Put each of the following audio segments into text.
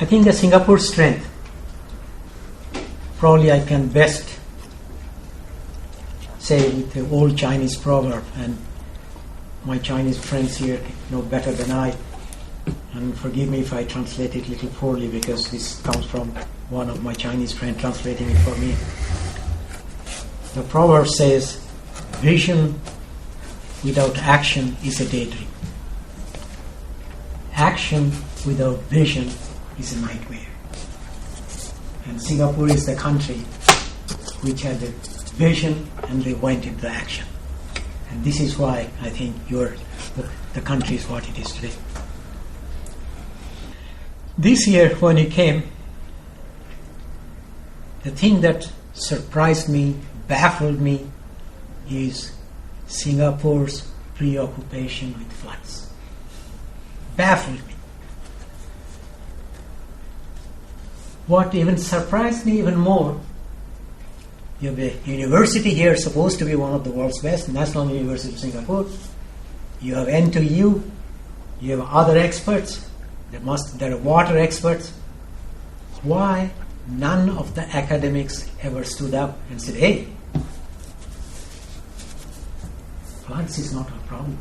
I think the Singapore strength, probably I can best say with the old Chinese proverb, and my Chinese friends here know better than I, and forgive me if I translate it a little poorly because this comes from one of my Chinese friends translating it for me. The proverb says, vision without action is a daydream. Action without vision is a nightmare. And Singapore is the country which had a vision and they went into action. And this is why I think the country is what it is today. This year when it came, the thing that surprised me, baffled me, is Singapore's preoccupation with floods. Baffled me. What even surprised me even more, you have a university here supposed to be one of the world's best, National University of Singapore. You have N2U, you have other experts, there are water experts. Why none of the academics ever stood up and said, hey, floods is not a problem.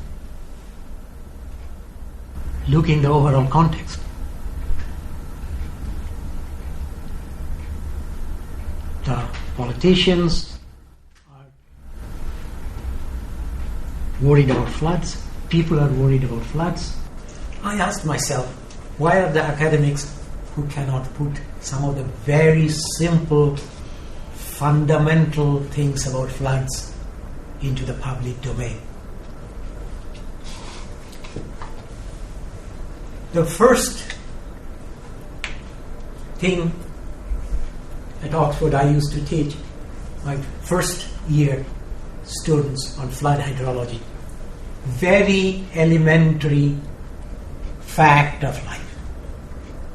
Look in the overall context. The politicians are worried about floods. People are worried about floods. I asked myself, why are the academics who cannot put some of the very simple, fundamental things about floods into the public domain? The first thing at Oxford I used to teach my first year students on flood hydrology. Very elementary fact of life,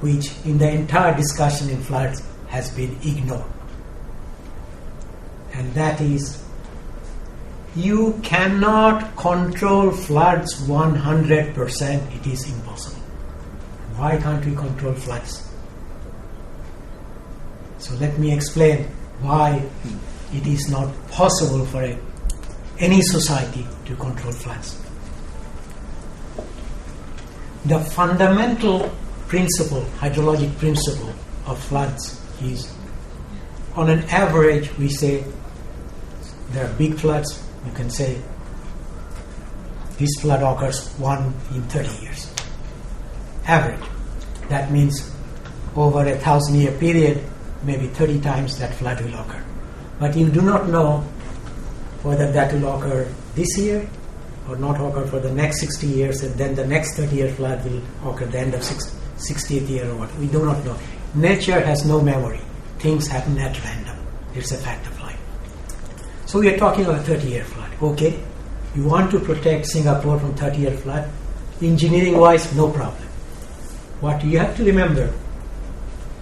which in the entire discussion in floods has been ignored. And that is, you cannot control floods 100%. It is impossible. Why can't we control floods? So let me explain why it is not possible for any society to control floods. The fundamental principle, hydrologic principle of floods is, on an average, we say there are big floods. You can say this flood occurs 1 in 30 years. Average. That means over a 1,000-year period, maybe 30 times that flood will occur. But you do not know whether that will occur this year or not occur for the next 60 years, and then the next 30-year flood will occur at the end of 60th year or what. We do not know. Nature has no memory. Things happen at random. It's a fact of life. So we are talking about a 30-year flood. Okay, you want to protect Singapore from 30-year flood? Engineering-wise, no problem. What you have to remember,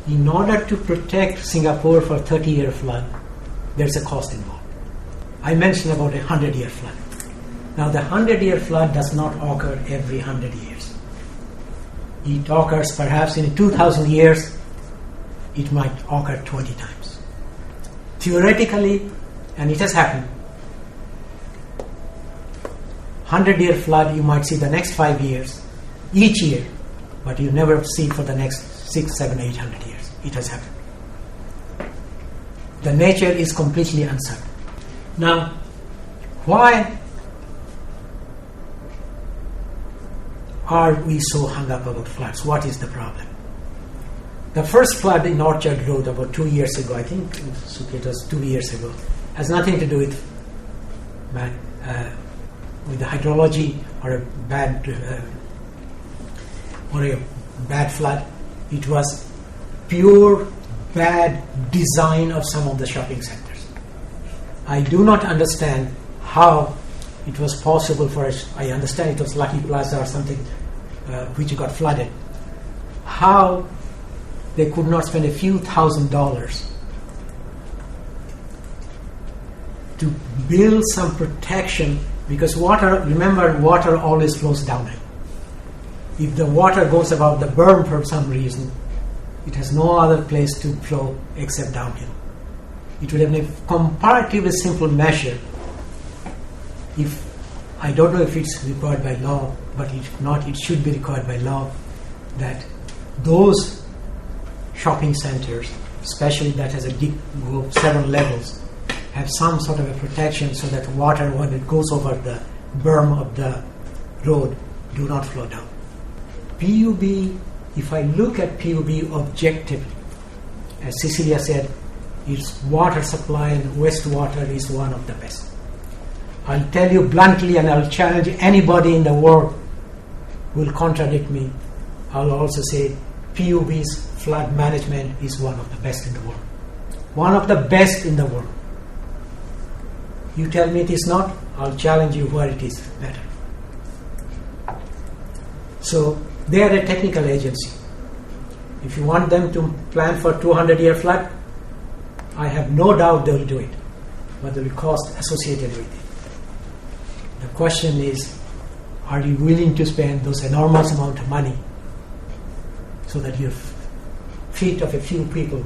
in order to protect Singapore for 30-year flood, there's a cost involved. I mentioned about a 100-year flood. Now the 100-year flood does not occur every 100 years. It occurs perhaps in 2,000 years, it might occur 20 times. Theoretically, and it has happened, 100-year flood you might see the next 5 years, each year, but you never see for the next 6, 7, 800 years. It has happened. The nature is completely uncertain. Now, why are we so hung up about floods? What is the problem? The first flood in Orchard Road about 2 years ago, I think it was 2 years ago, has nothing to do with the hydrology or a bad flood. It was pure bad design of some of the shopping centers. I do not understand how it was possible for us. I understand it was Lucky Plaza or something which got flooded. How they could not spend a few $1,000s to build some protection, because remember, water always flows downhill. If the water goes above the berm for some reason, It has no other place to flow except downhill. It would have been a comparatively simple measure if, I don't know if it's required by law, but if not, it should be required by law, that those shopping centers, especially that has a deep go 7 levels, have some sort of a protection so that water, when it goes over the berm of the road, do not flow down. PUB, if I look at PUB objectively, as Cecilia said, its water supply and wastewater is one of the best. I'll tell you bluntly, and I'll challenge anybody in the world who will contradict me. I'll also say PUB's flood management is one of the best in the world. One of the best in the world. You tell me it is not, I'll challenge you where it is better. So they are a technical agency. If you want them to plan for 200-year flood, I have no doubt they will do it, but there will be cost associated with it. The question is, are you willing to spend those enormous amount of money so that your feet of a few people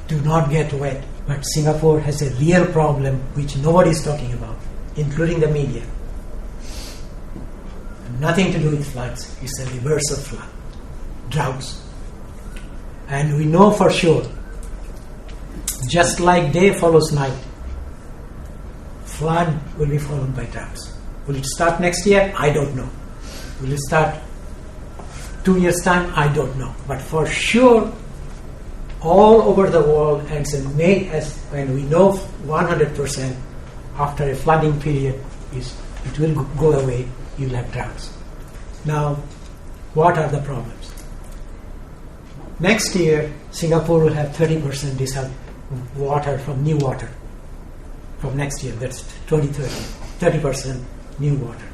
do not get wet? But Singapore has a real problem which nobody is talking about, including the media. Nothing to do with floods. It's a reverse of flood. Droughts. And we know for sure, just like day follows night, flood will be followed by droughts. Will it start next year? I don't know. Will it start 2 years' time? I don't know. But for sure, all over the world, and when we know 100% after a flooding period, it will go away, you will have droughts. Now, what are the problems? Next year, Singapore will have 30% water from new water. From next year, that's 2030, 30% new water.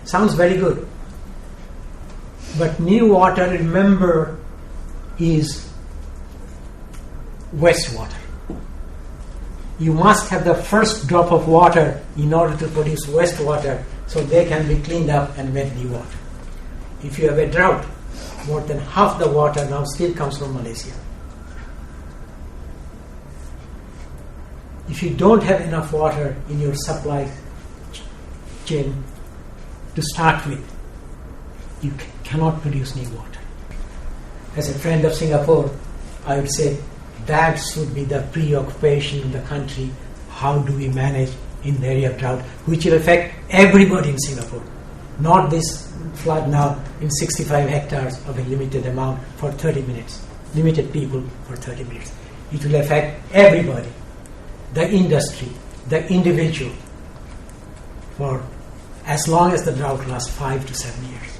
Sounds very good. But new water, remember, is wastewater. You must have the first drop of water in order to produce wastewater so they can be cleaned up and made new water. If you have a drought, more than half the water now still comes from Malaysia. If you don't have enough water in your supply chain to start with, you cannot produce new water. As a friend of Singapore, I would say that should be the preoccupation in the country. How do we manage in the area of drought, which will affect everybody in Singapore, not this flood now in 65 hectares of a limited amount for 30 minutes, limited people for 30 minutes. It will affect everybody, the industry, the individual, for as long as the drought lasts 5 to 7 years.